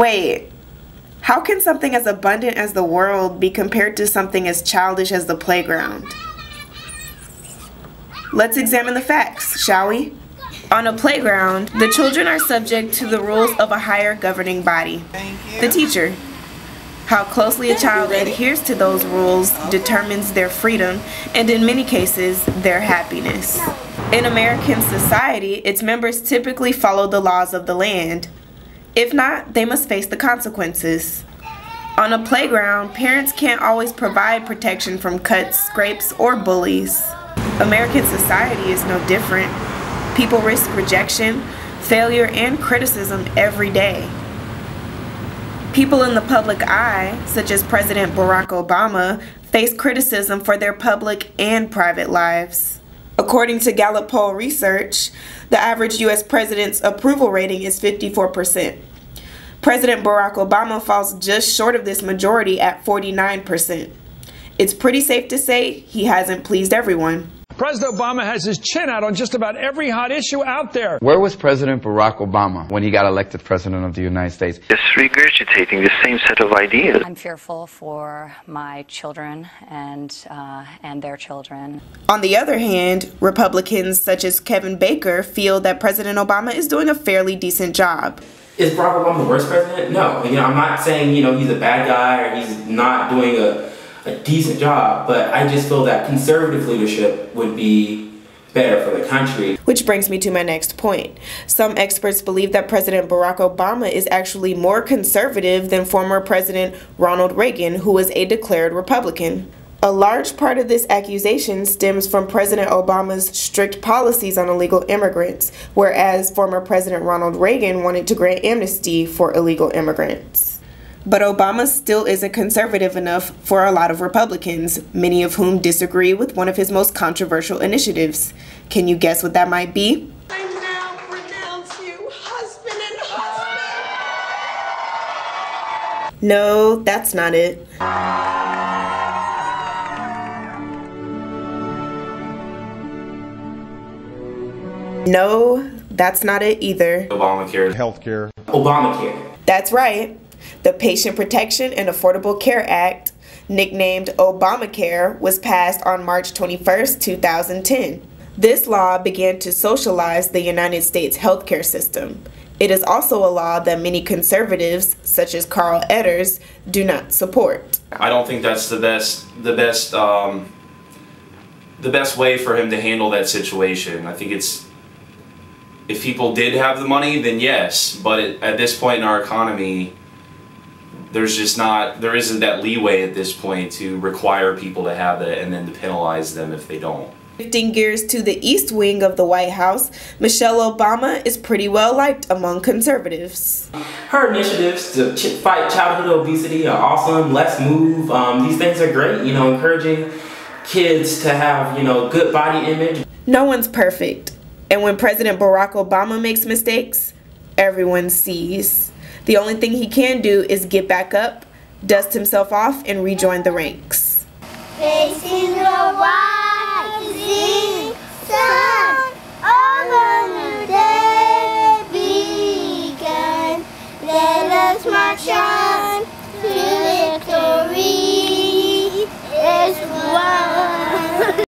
Wait, how can something as abundant as the world be compared to something as childish as the playground? Let's examine the facts, shall we? On a playground, the children are subject to the rules of a higher governing body, the teacher. How closely a child adheres to those rules determines their freedom and, in many cases, their happiness. In American society, its members typically follow the laws of the land. If not, they must face the consequences. On a playground, parents can't always provide protection from cuts, scrapes, or bullies. American society is no different. People risk rejection, failure, and criticism every day. People in the public eye, such as President Barack Obama, face criticism for their public and private lives. According to Gallup poll research, the average U.S. president's approval rating is 54%. President Barack Obama falls just short of this majority at 49%. It's pretty safe to say he hasn't pleased everyone. President Obama has his chin out on just about every hot issue out there. Where was President Barack Obama when he got elected President of the United States? Just regurgitating the same set of ideas. I'm fearful for my children and their children. On the other hand, Republicans such as Kevin Baker feel that President Obama is doing a fairly decent job. Is Barack Obama the worst president? No. I'm not saying, he's a bad guy or he's not doing a decent job, but I just feel that conservative leadership would be better for the country. Which brings me to my next point. Some experts believe that President Barack Obama is actually more conservative than former President Ronald Reagan, who was a declared Republican. A large part of this accusation stems from President Obama's strict policies on illegal immigrants, whereas former President Ronald Reagan wanted to grant amnesty for illegal immigrants. But Obama still isn't conservative enough for a lot of Republicans, many of whom disagree with one of his most controversial initiatives. Can you guess what that might be? I now pronounce you husband and husband. No, that's not it. No, that's not it either. Obamacare. Healthcare. Obamacare. That's right. The Patient Protection and Affordable Care Act, nicknamed Obamacare, was passed on March 21, 2010. This law began to socialize the United States healthcare system. It is also a law that many conservatives, such as Carl Edders, do not support. I don't think that's the best way for him to handle that situation. I think if people did have the money, then yes, but at this point in our economy, there isn't that leeway at this point to require people to have it and then to penalize them if they don't. Shifting gears to the East Wing of the White House, Michelle Obama is pretty well liked among conservatives. Her initiatives to fight childhood obesity are awesome. Let's move. These things are great, encouraging kids to have, good body image. No one's perfect. And when President Barack Obama makes mistakes, everyone sees. The only thing he can do is get back up, dust himself off, and rejoin the ranks. Facing the rising sun, on a new day begun. Let us march on.